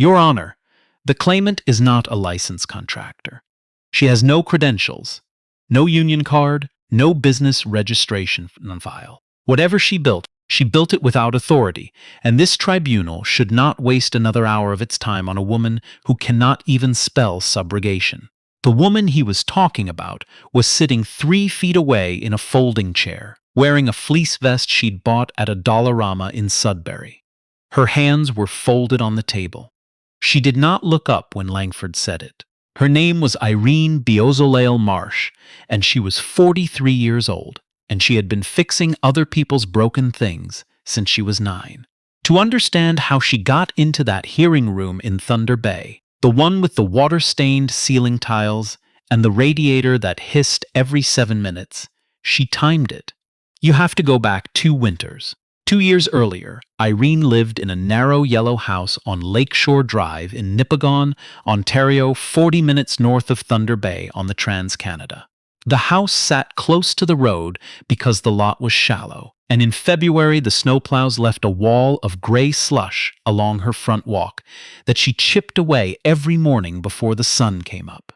Your Honor, the claimant is not a licensed contractor. She has no credentials, no union card, no business registration on file. Whatever she built it without authority, and this tribunal should not waste another hour of its time on a woman who cannot even spell subrogation. The woman he was talking about was sitting 3 feet away in a folding chair, wearing a fleece vest she'd bought at a Dollarama in Sudbury. Her hands were folded on the table. She did not look up when Langford said it. Her name was Irene Biozolale Marsh, and she was 43 years old, and she had been fixing other people's broken things since she was 9. To understand how she got into that hearing room in Thunder Bay, the one with the water-stained ceiling tiles and the radiator that hissed every 7 minutes, she timed it. You have to go back 2 winters. 2 years earlier, Irene lived in a narrow yellow house on Lakeshore Drive in Nipigon, Ontario, 40 minutes north of Thunder Bay on the Trans-Canada. The house sat close to the road because the lot was shallow, and in February the snowplows left a wall of gray slush along her front walk that she chipped away every morning before the sun came up.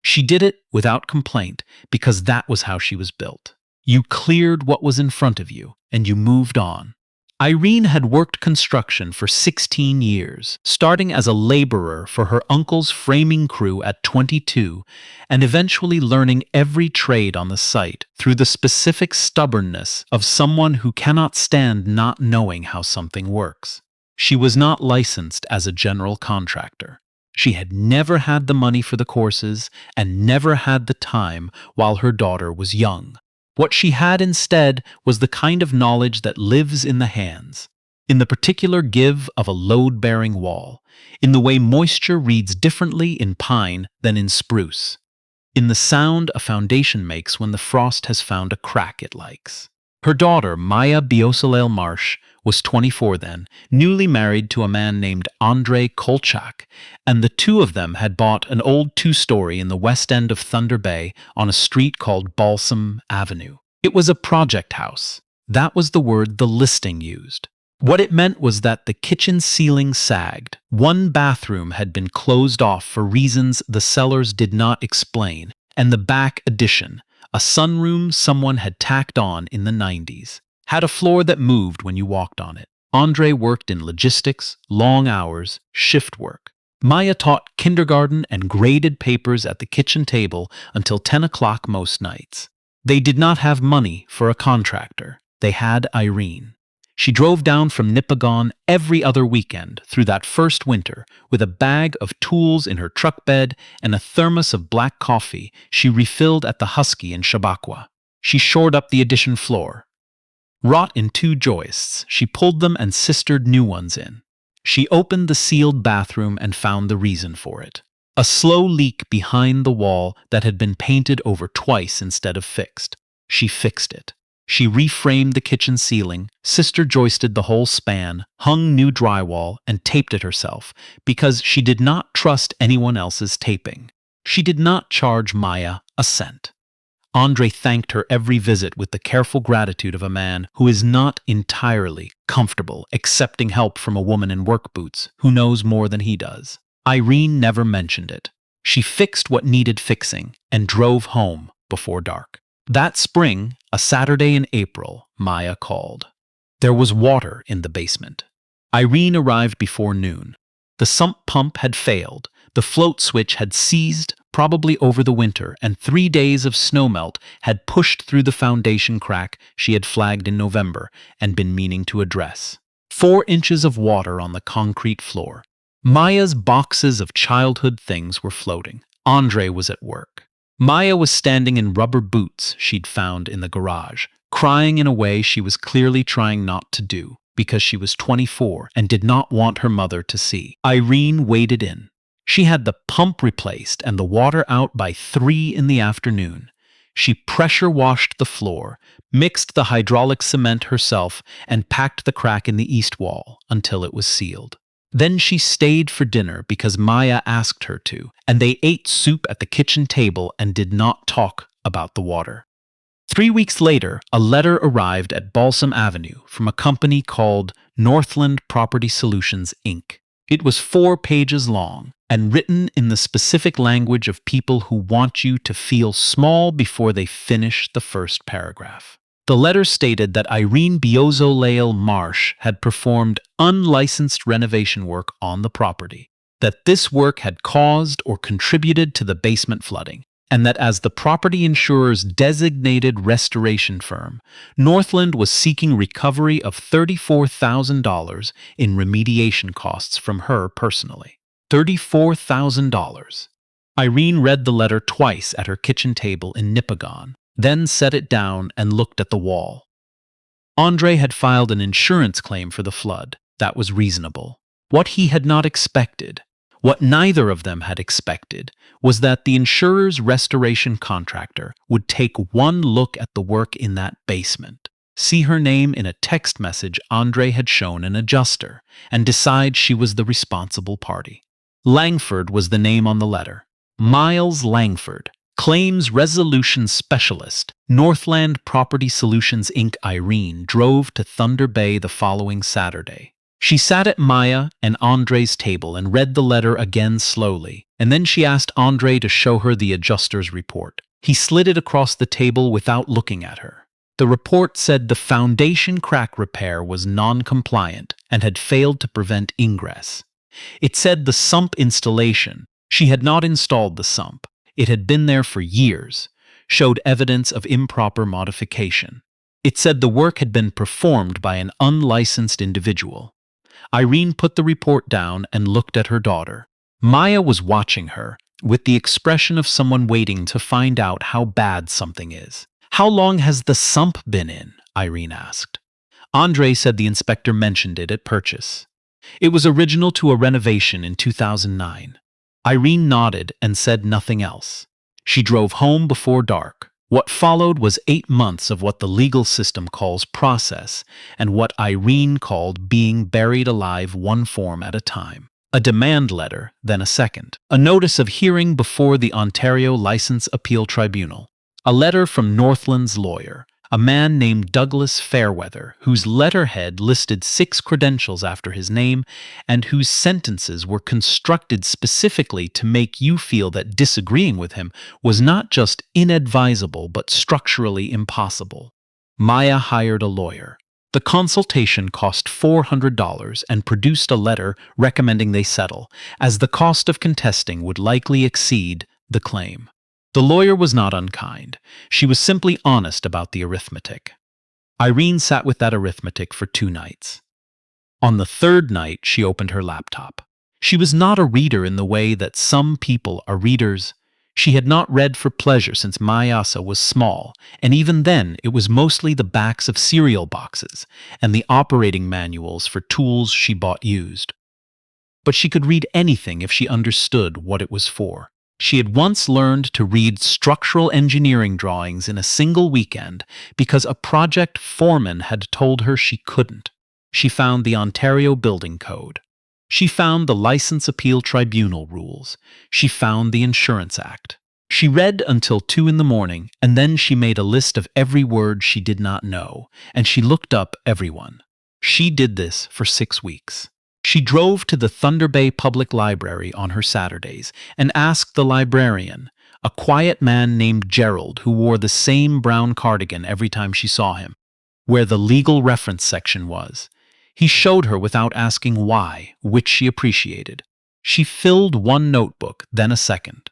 She did it without complaint because that was how she was built. You cleared what was in front of you, and you moved on. Irene had worked construction for 16 years, starting as a laborer for her uncle's framing crew at 22, and eventually learning every trade on the site through the specific stubbornness of someone who cannot stand not knowing how something works. She was not licensed as a general contractor. She had never had the money for the courses and never had the time while her daughter was young. What she had instead was the kind of knowledge that lives in the hands, in the particular give of a load-bearing wall, in the way moisture reads differently in pine than in spruce, in the sound a foundation makes when the frost has found a crack it likes. Her daughter, Maya Biozolale Marsh, was 24 then, newly married to a man named Andrei Kolchak, and the two of them had bought an old 2-story in the west end of Thunder Bay on a street called Balsam Avenue. It was a project house. That was the word the listing used. What it meant was that the kitchen ceiling sagged. One bathroom had been closed off for reasons the sellers did not explain, and the back addition, a sunroom someone had tacked on in the 90s, had a floor that moved when you walked on it. Andre worked in logistics, long hours, shift work. Maya taught kindergarten and graded papers at the kitchen table until 10 o'clock most nights. They did not have money for a contractor. They had Irene. She drove down from Nipigon every other weekend through that first winter with a bag of tools in her truck bed and a thermos of black coffee she refilled at the Husky in Shabakwa. She shored up the addition floor. Wrought in 2 joists, she pulled them and sistered new ones in. She opened the sealed bathroom and found the reason for it. A slow leak behind the wall that had been painted over twice instead of fixed. She fixed it. She reframed the kitchen ceiling, sister-joisted the whole span, hung new drywall, and taped it herself because she did not trust anyone else's taping. She did not charge Maya a cent. Andre thanked her every visit with the careful gratitude of a man who is not entirely comfortable accepting help from a woman in work boots who knows more than he does. Irene never mentioned it. She fixed what needed fixing and drove home before dark. That spring, a Saturday in April, Maya called. There was water in the basement. Irene arrived before noon. The sump pump had failed, the float switch had seized, probably over the winter, and 3 days of snowmelt had pushed through the foundation crack she had flagged in November and been meaning to address. 4 inches of water on the concrete floor. Maya's boxes of childhood things were floating. Andre was at work. Maya was standing in rubber boots she'd found in the garage, crying in a way she was clearly trying not to do because she was 24 and did not want her mother to see. Irene waded in. She had the pump replaced and the water out by 3 in the afternoon. She pressure-washed the floor, mixed the hydraulic cement herself, and packed the crack in the east wall until it was sealed. Then she stayed for dinner because Maya asked her to, and they ate soup at the kitchen table and did not talk about the water. 3 weeks later, a letter arrived at Balsam Avenue from a company called Northland Property Solutions, Inc. It was 4 pages long and written in the specific language of people who want you to feel small before they finish the first paragraph. The letter stated that Irene Biozolale Marsh had performed unlicensed renovation work on the property, that this work had caused or contributed to the basement flooding, and that as the property insurer's designated restoration firm, Northland was seeking recovery of $34,000 in remediation costs from her personally. $34,000. Irene read the letter twice at her kitchen table in Nipigon, then set it down and looked at the wall. Andre had filed an insurance claim for the flood. That was reasonable. What he had not expected, what neither of them had expected, was that the insurer's restoration contractor would take one look at the work in that basement, see her name in a text message Andre had shown an adjuster, and decide she was the responsible party. Langford was the name on the letter. Miles Langford, Claims Resolution Specialist, Northland Property Solutions Inc. Irene drove to Thunder Bay the following Saturday. She sat at Maya and Andre's table and read the letter again slowly, and then she asked Andre to show her the adjuster's report. He slid it across the table without looking at her. The report said the foundation crack repair was non-compliant and had failed to prevent ingress. It said the sump installation, she had not installed the sump, it had been there for years, showed evidence of improper modification. It said the work had been performed by an unlicensed individual. Irene put the report down and looked at her daughter. Maya was watching her, with the expression of someone waiting to find out how bad something is. "How long has the sump been in?" Irene asked. Andre said the inspector mentioned it at purchase. It was original to a renovation in 2009. Irene nodded and said nothing else. She drove home before dark. What followed was 8 months of what the legal system calls process, and what Irene called being buried alive one form at a time. A demand letter, then a second. A notice of hearing before the Ontario License Appeal Tribunal. A letter from Northland's lawyer, a man named Douglas Fairweather, whose letterhead listed 6 credentials after his name and whose sentences were constructed specifically to make you feel that disagreeing with him was not just inadvisable but structurally impossible. Maya hired a lawyer. The consultation cost $400 and produced a letter recommending they settle, as the cost of contesting would likely exceed the claim. The lawyer was not unkind. She was simply honest about the arithmetic. Irene sat with that arithmetic for 2 nights. On the 3rd night, she opened her laptop. She was not a reader in the way that some people are readers. She had not read for pleasure since Mayasa was small, and even then it was mostly the backs of cereal boxes and the operating manuals for tools she bought used. But she could read anything if she understood what it was for. She had once learned to read structural engineering drawings in a single weekend because a project foreman had told her she couldn't. She found the Ontario Building Code. She found the License Appeal Tribunal rules. She found the Insurance Act. She read until 2 in the morning, and then she made a list of every word she did not know, and she looked up everyone. She did this for 6 weeks. She drove to the Thunder Bay Public Library on her Saturdays and asked the librarian, a quiet man named Gerald who wore the same brown cardigan every time she saw him, where the legal reference section was. He showed her without asking why, which she appreciated. She filled one notebook, then a second.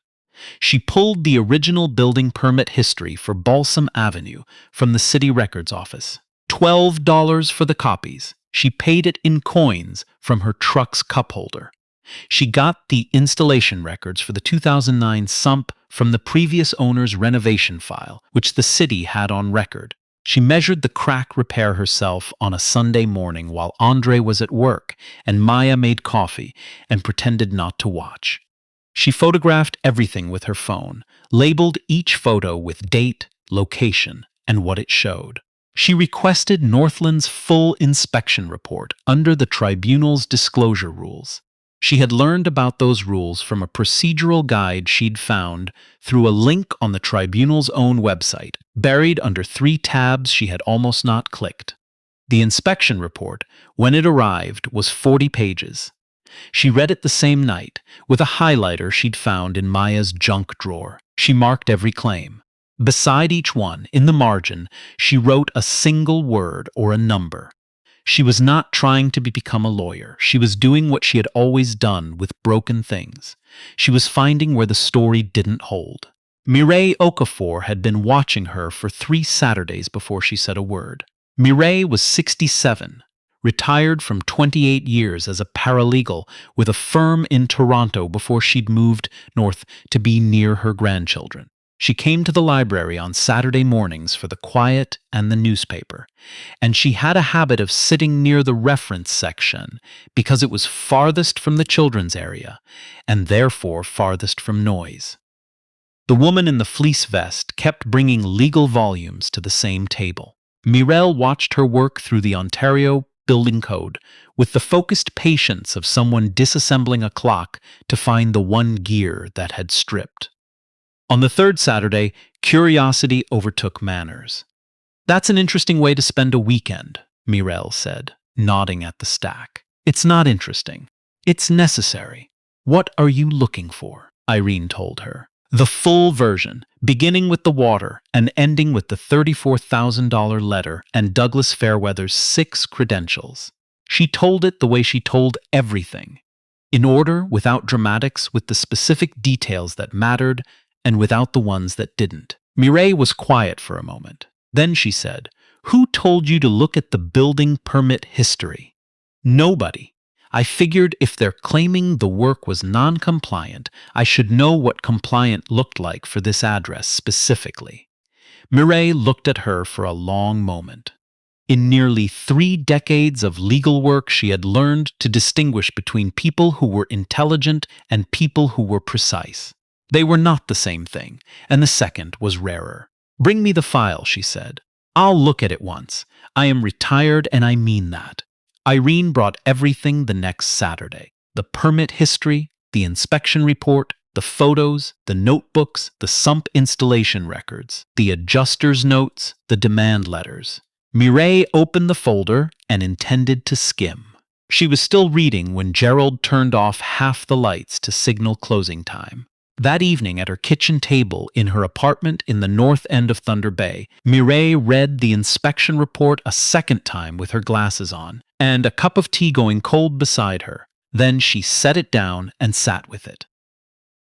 She pulled the original building permit history for Balsam Avenue from the city records office. $12 for the copies. She paid it in coins from her truck's cup holder. She got the installation records for the 2009 sump from the previous owner's renovation file, which the city had on record. She measured the crack repair herself on a Sunday morning while Andre was at work and Maya made coffee and pretended not to watch. She photographed everything with her phone, labeled each photo with date, location, and what it showed. She requested Northland's full inspection report under the tribunal's disclosure rules. She had learned about those rules from a procedural guide she'd found through a link on the tribunal's own website, buried under 3 tabs she had almost not clicked. The inspection report, when it arrived, was 40 pages. She read it the same night, with a highlighter she'd found in Maya's junk drawer. She marked every claim. Beside each one, in the margin, she wrote a single word or a number. She was not trying to become a lawyer. She was doing what she had always done with broken things. She was finding where the story didn't hold. Mireille Okafor had been watching her for 3 Saturdays before she said a word. Mireille was 67, retired from 28 years as a paralegal with a firm in Toronto before she'd moved north to be near her grandchildren. She came to the library on Saturday mornings for the quiet and the newspaper, and she had a habit of sitting near the reference section because it was farthest from the children's area and therefore farthest from noise. The woman in the fleece vest kept bringing legal volumes to the same table. Mireille watched her work through the Ontario Building Code with the focused patience of someone disassembling a clock to find the one gear that had stripped. On the 3rd Saturday, curiosity overtook manners. "That's an interesting way to spend a weekend," Mireille said, nodding at the stack. "It's not interesting. It's necessary." "What are you looking for?" Irene told her. "The full version, beginning with the water and ending with the $34,000 letter and Douglas Fairweather's 6 credentials." She told it the way she told everything. In order, without dramatics, with the specific details that mattered and without the ones that didn't. Mireille was quiet for a moment. Then she said, "Who told you to look at the building permit history?" "Nobody. I figured if they're claiming the work was non-compliant, I should know what compliant looked like for this address specifically." Mireille looked at her for a long moment. In nearly 3 decades of legal work, she had learned to distinguish between people who were intelligent and people who were precise. They were not the same thing, and the second was rarer. "Bring me the file," she said. "I'll look at it once. I am retired and I mean that." Irene brought everything the next Saturday. The permit history, the inspection report, the photos, the notebooks, the sump installation records, the adjuster's notes, the demand letters. Mireille opened the folder and intended to skim. She was still reading when Gerald turned off half the lights to signal closing time. That evening at her kitchen table in her apartment in the north end of Thunder Bay, Mireille read the inspection report a second time with her glasses on, and a cup of tea going cold beside her. Then she set it down and sat with it.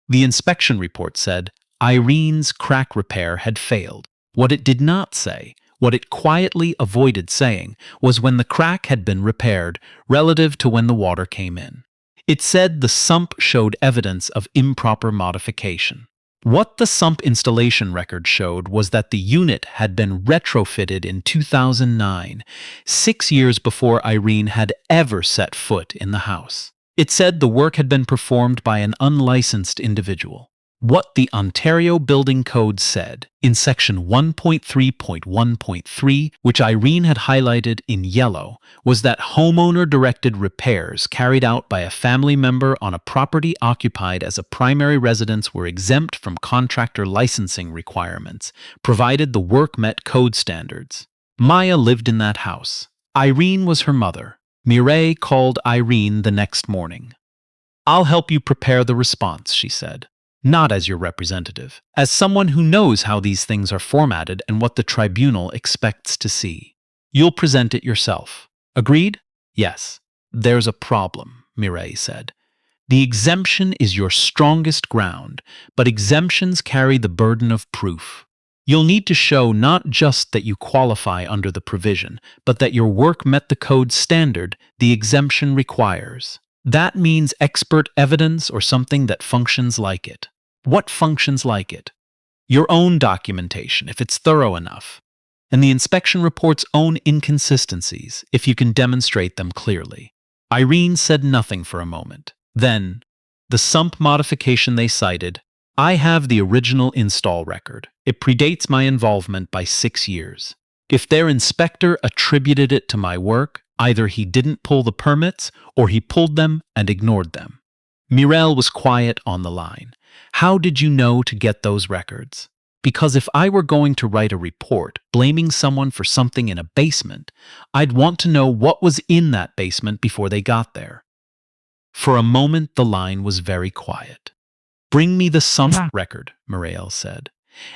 The inspection report said Irene's crack repair had failed. What it did not say, what it quietly avoided saying, was when the crack had been repaired relative to when the water came in. It said the sump showed evidence of improper modification. What the sump installation record showed was that the unit had been retrofitted in 2009, 6 years before Irene had ever set foot in the house. It said the work had been performed by an unlicensed individual. What the Ontario Building Code said in Section 1.3.1.3, which Irene had highlighted in yellow, was that homeowner-directed repairs carried out by a family member on a property occupied as a primary residence were exempt from contractor licensing requirements, provided the work met code standards. Maya lived in that house. Irene was her mother. Mireille called Irene the next morning. "I'll help you prepare the response," she said. "Not as your representative, as someone who knows how these things are formatted and what the tribunal expects to see. You'll present it yourself. Agreed?" "Yes." "There's a problem," Mireille said. "The exemption is your strongest ground, but exemptions carry the burden of proof. You'll need to show not just that you qualify under the provision, but that your work met the code standard the exemption requires. That means expert evidence or something that functions like it." "What functions like it?" "Your own documentation, if it's thorough enough, and the inspection report's own inconsistencies, if you can demonstrate them clearly." Irene said nothing for a moment. Then, "The sump modification they cited, I have the original install record. It predates my involvement by 6 years. If their inspector attributed it to my work, either he didn't pull the permits or he pulled them and ignored them." Mireille was quiet on the line. "How did you know to get those records?" "Because if I were going to write a report blaming someone for something in a basement, I'd want to know what was in that basement before they got there." For a moment the line was very quiet. "Bring me the sump record," Morel said,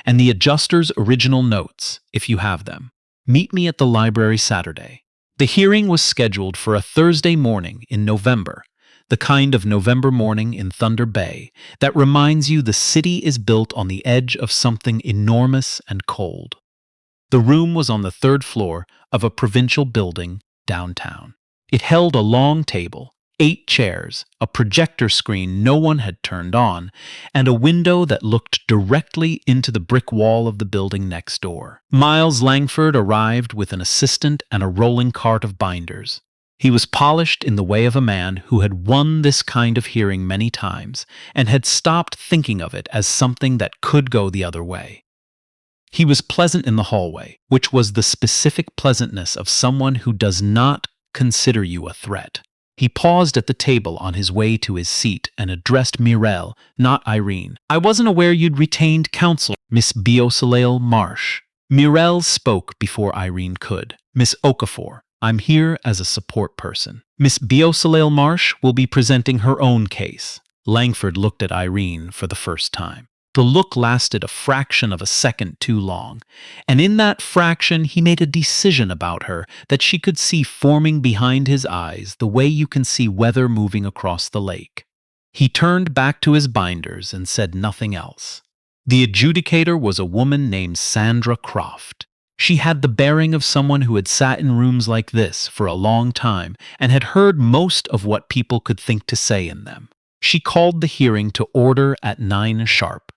"and the adjuster's original notes, if you have them. Meet me at the library Saturday." The hearing was scheduled for a Thursday morning in November, the kind of November morning in Thunder Bay that reminds you the city is built on the edge of something enormous and cold. The room was on the third floor of a provincial building downtown. It held a long table, 8 chairs, a projector screen no one had turned on, and a window that looked directly into the brick wall of the building next door. Miles Langford arrived with an assistant and a rolling cart of binders. He was polished in the way of a man who had won this kind of hearing many times and had stopped thinking of it as something that could go the other way. He was pleasant in the hallway, which was the specific pleasantness of someone who does not consider you a threat. He paused at the table on his way to his seat and addressed Mirelle, not Irene. "I wasn't aware you'd retained counsel, Miss Beausoleil Marsh." Mirelle spoke before Irene could. "Miss Okafor, I'm here as a support person. Miss Beausoleil Marsh will be presenting her own case." Langford looked at Irene for the first time. The look lasted a fraction of a second too long, and in that fraction he made a decision about her that she could see forming behind his eyes the way you can see weather moving across the lake. He turned back to his binders and said nothing else. The adjudicator was a woman named Sandra Croft. She had the bearing of someone who had sat in rooms like this for a long time and had heard most of what people could think to say in them. She called the hearing to order at 9 sharp,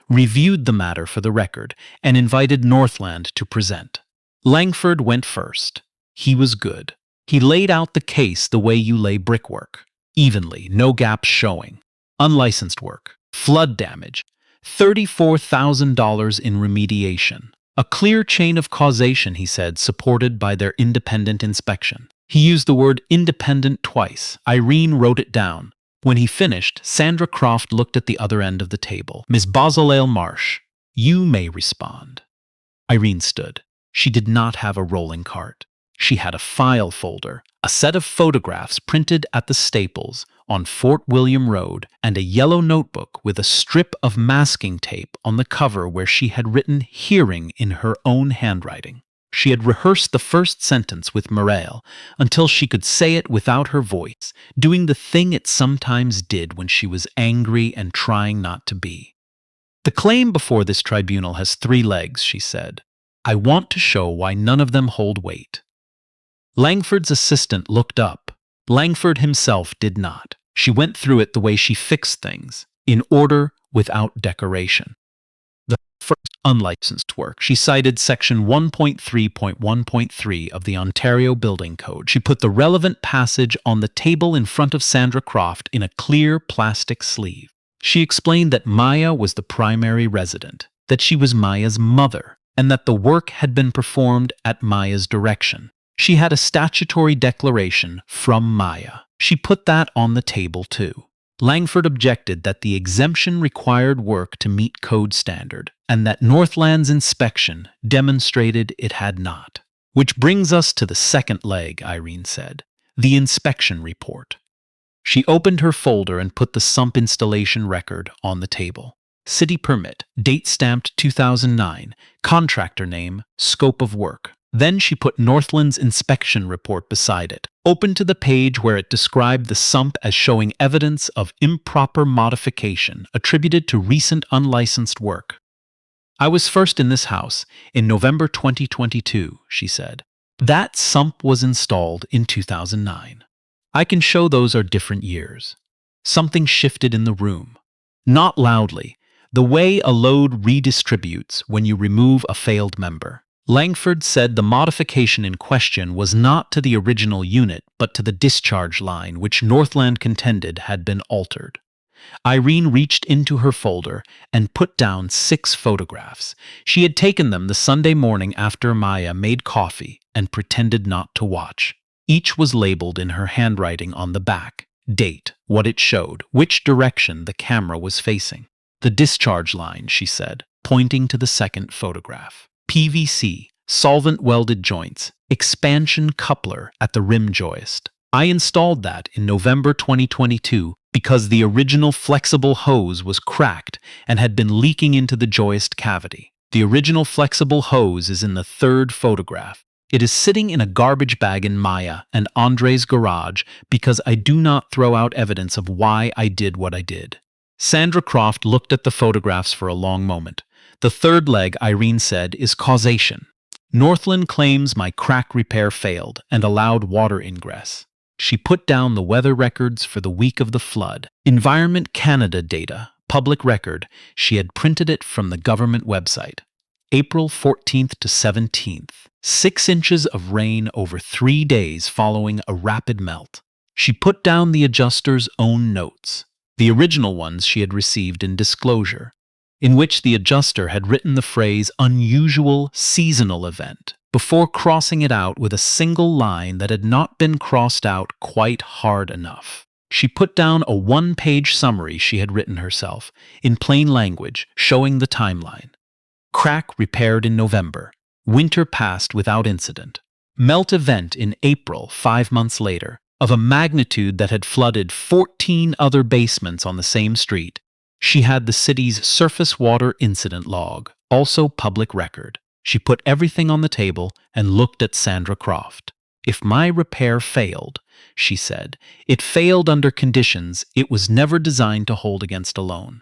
reviewed the matter for the record, and invited Northland to present. Langford went first. He was good. He laid out the case the way you lay brickwork, evenly, no gaps showing. Unlicensed work, flood damage, $34,000 in remediation. A clear chain of causation, he said, supported by their independent inspection. He used the word independent twice. Irene wrote it down. When he finished, Sandra Croft looked at the other end of the table. "Miss Beausoleil Marsh, you may respond." Irene stood. She did not have a rolling cart. She had a file folder, a set of photographs printed at the Staples on Fort William Road, and a yellow notebook with a strip of masking tape on the cover where she had written "hearing" in her own handwriting. She had rehearsed the first sentence with Morel until she could say it without her voice, doing the thing it sometimes did when she was angry and trying not to be. "The claim before this tribunal has 3 legs," she said. "I want to show why none of them hold weight." Langford's assistant looked up. Langford himself did not. She went through it the way she fixed things, in order, without decoration. The first unlicensed work. She cited section 1.3.1.3 of the Ontario Building Code. She put the relevant passage on the table in front of Sandra Croft in a clear plastic sleeve. She explained that Maya was the primary resident, that she was Maya's mother, and that the work had been performed at Maya's direction. She had a statutory declaration from Maya. She put that on the table too. Langford objected that the exemption required work to meet code standard, and that Northland's inspection demonstrated it had not. "Which brings us to the second leg," Irene said, "the inspection report." She opened her folder and put the sump installation record on the table. City permit, date stamped 2009, contractor name, scope of work. Then she put Northland's inspection report beside it, open to the page where it described the sump as showing evidence of improper modification attributed to recent unlicensed work. "I was first in this house in November 2022, she said. "That sump was installed in 2009. I can show those are different years. Something shifted in the room. Not loudly, the way a load redistributes when you remove a failed member." Langford said the modification in question was not to the original unit, but to the discharge line, which Northland contended had been altered. Irene reached into her folder and put down 6 photographs. She had taken them the Sunday morning after Maya made coffee and pretended not to watch. Each was labeled in her handwriting on the back, date, what it showed, which direction the camera was facing. "The discharge line," she said, pointing to the second photograph. "PVC, solvent welded joints, expansion coupler at the rim joist." I installed that in November 2022 because the original flexible hose was cracked and had been leaking into the joist cavity. The original flexible hose is in the third photograph. It is sitting in a garbage bag in Maya and Andre's garage because I do not throw out evidence of why I did what I did. Sandra Croft looked at the photographs for a long moment. The third leg, Irene said, is causation. Northland claims my crack repair failed and allowed water ingress. She put down the weather records for the week of the flood. Environment Canada data, public record, she had printed it from the government website. April 14th to 17th. 6 inches of rain over 3 days following a rapid melt. She put down the adjuster's own notes, the original ones she had received in disclosure, in which the adjuster had written the phrase unusual seasonal event before crossing it out with a single line that had not been crossed out quite hard enough. She put down a 1-page summary she had written herself, in plain language, showing the timeline. Crack repaired in November. Winter passed without incident. Melt event in April, 5 months later, of a magnitude that had flooded 14 other basements on the same street. She had the city's surface water incident log, also public record. She put everything on the table and looked at Sandra Croft. If my repair failed, she said, it failed under conditions it was never designed to hold against alone.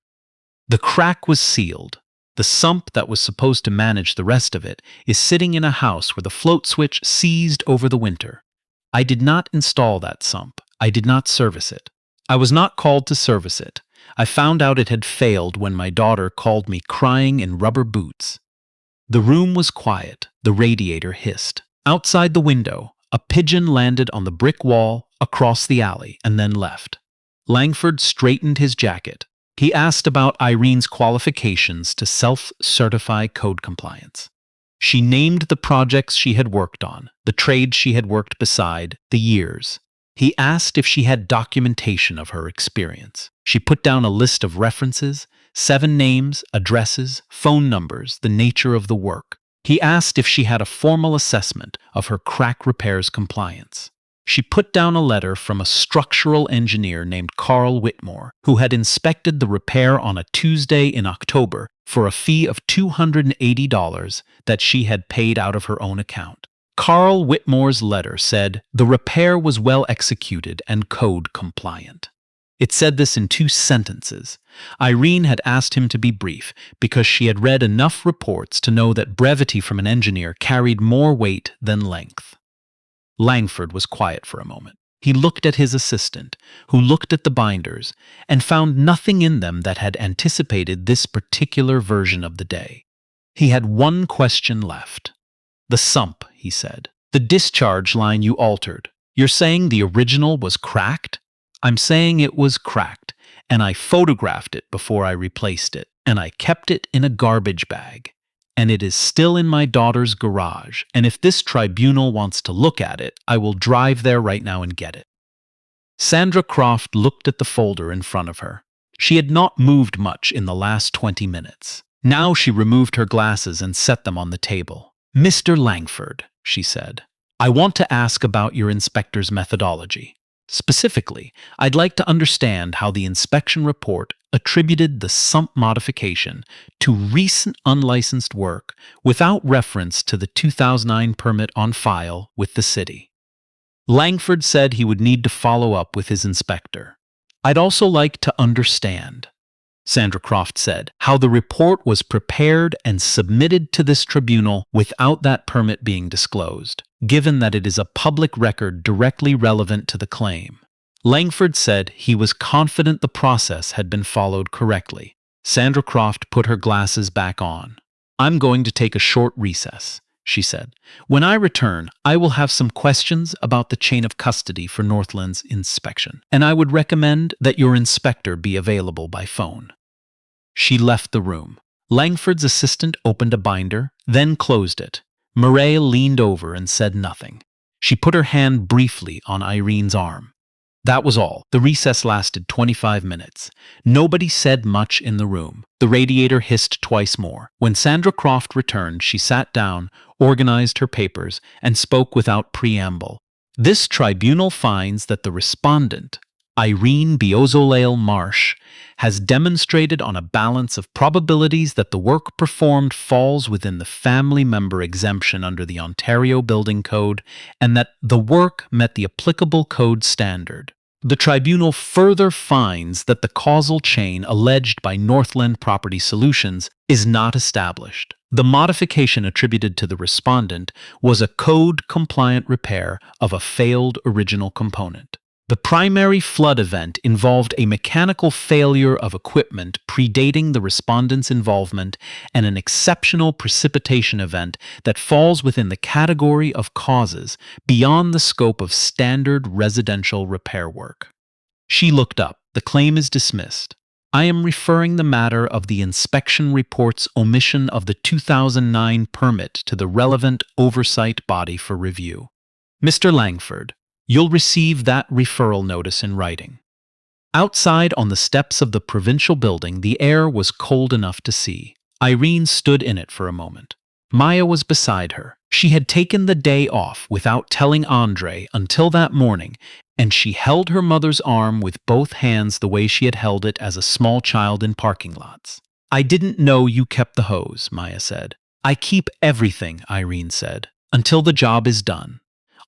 The crack was sealed. The sump that was supposed to manage the rest of it is sitting in a house where the float switch seized over the winter. I did not install that sump. I did not service it. I was not called to service it. I found out it had failed when my daughter called me crying in rubber boots. The room was quiet. The radiator hissed. Outside the window, a pigeon landed on the brick wall across the alley and then left. Langford straightened his jacket. He asked about Irene's qualifications to self-certify code compliance. She named the projects she had worked on, the trades she had worked beside, the years. He asked if she had documentation of her experience. She put down a list of references, 7 names, addresses, phone numbers, the nature of the work. He asked if she had a formal assessment of her crack repairs compliance. She put down a letter from a structural engineer named Carl Whitmore, who had inspected the repair on a Tuesday in October for a fee of $280 that she had paid out of her own account. Carl Whitmore's letter said the repair was well executed and code compliant. It said this in 2 sentences. Irene had asked him to be brief because she had read enough reports to know that brevity from an engineer carried more weight than length. Langford was quiet for a moment. He looked at his assistant, who looked at the binders, and found nothing in them that had anticipated this particular version of the day. He had one question left. The sump, he said. The discharge line you altered. You're saying the original was cracked? I'm saying it was cracked, and I photographed it before I replaced it, and I kept it in a garbage bag. And it is still in my daughter's garage, and if this tribunal wants to look at it, I will drive there right now and get it. Sandra Croft looked at the folder in front of her. She had not moved much in the last 20 minutes. Now she removed her glasses and set them on the table. Mr. Langford, she said, I want to ask about your inspector's methodology. Specifically, I'd like to understand how the inspection report attributed the sump modification to recent unlicensed work without reference to the 2009 permit on file with the city. Langford said he would need to follow up with his inspector. I'd also like to understand, Sandra Croft said, how the report was prepared and submitted to this tribunal without that permit being disclosed, given that it is a public record directly relevant to the claim. Langford said he was confident the process had been followed correctly. Sandra Croft put her glasses back on. I'm going to take a short recess, she said. When I return, I will have some questions about the chain of custody for Northland's inspection, and I would recommend that your inspector be available by phone. She left the room. Langford's assistant opened a binder, then closed it. Mireille leaned over and said nothing. She put her hand briefly on Irene's arm. That was all. The recess lasted 25 minutes. Nobody said much in the room. The radiator hissed twice more. When Sandra Croft returned, she sat down, organized her papers, and spoke without preamble. This tribunal finds that the respondent, Irene Biozolale Marsh, has demonstrated on a balance of probabilities that the work performed falls within the family member exemption under the Ontario Building Code and that the work met the applicable code standard. The tribunal further finds that the causal chain alleged by Northland Property Solutions is not established. The modification attributed to the respondent was a code-compliant repair of a failed original component. The primary flood event involved a mechanical failure of equipment predating the respondent's involvement and an exceptional precipitation event that falls within the category of causes beyond the scope of standard residential repair work. She looked up. The claim is dismissed. I am referring the matter of the inspection report's omission of the 2009 permit to the relevant oversight body for review. Mr. Langford, you'll receive that referral notice in writing. Outside on the steps of the provincial building, the air was cold enough to see. Irene stood in it for a moment. Maya was beside her. She had taken the day off without telling Andre until that morning, and she held her mother's arm with both hands the way she had held it as a small child in parking lots. I didn't know you kept the hose, Maya said. I keep everything, Irene said, until the job is done.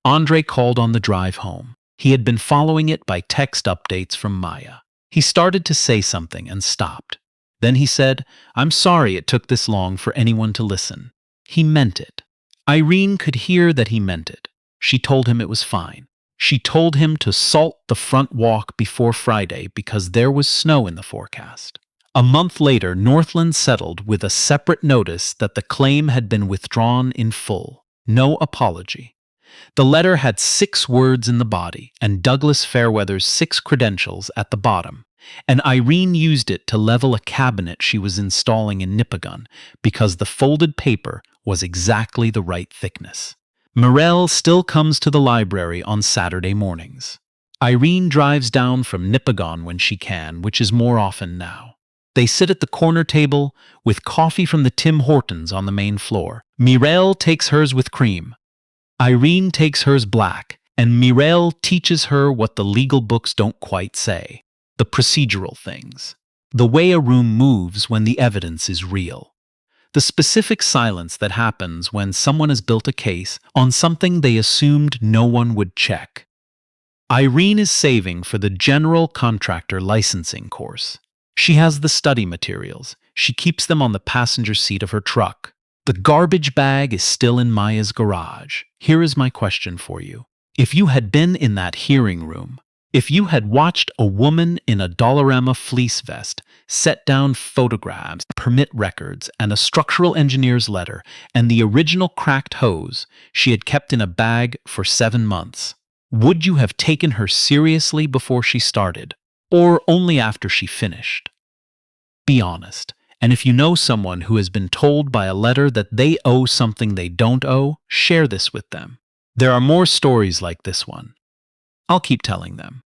Andre called on the drive home. He had been following it by text updates from Maya. He started to say something and stopped. Then he said, I'm sorry it took this long for anyone to listen. He meant it. Irene could hear that he meant it. She told him it was fine. She told him to salt the front walk before Friday because there was snow in the forecast. A month later, Northland settled with a separate notice that the claim had been withdrawn in full. No apology. The letter had 6 words in the body and Douglas Fairweather's 6 credentials at the bottom, and Irene used it to level a cabinet she was installing in Nipigon because the folded paper was exactly the right thickness. Mirelle still comes to the library on Saturday mornings. Irene drives down from Nipigon when she can, which is more often now. They sit at the corner table with coffee from the Tim Hortons on the main floor. Mirelle takes hers with cream. Irene takes hers black, and Mirelle teaches her what the legal books don't quite say. The procedural things. The way a room moves when the evidence is real. The specific silence that happens when someone has built a case on something they assumed no one would check. Irene is saving for the general contractor licensing course. She has the study materials. She keeps them on the passenger seat of her truck. The garbage bag is still in Maya's garage. Here is my question for you. If you had been in that hearing room, if you had watched a woman in a Dollarama fleece vest set down photographs, permit records, and a structural engineer's letter, and the original cracked hose she had kept in a bag for 7 months, would you have taken her seriously before she started, or only after she finished? Be honest. And if you know someone who has been told by a letter that they owe something they don't owe, share this with them. There are more stories like this one. I'll keep telling them.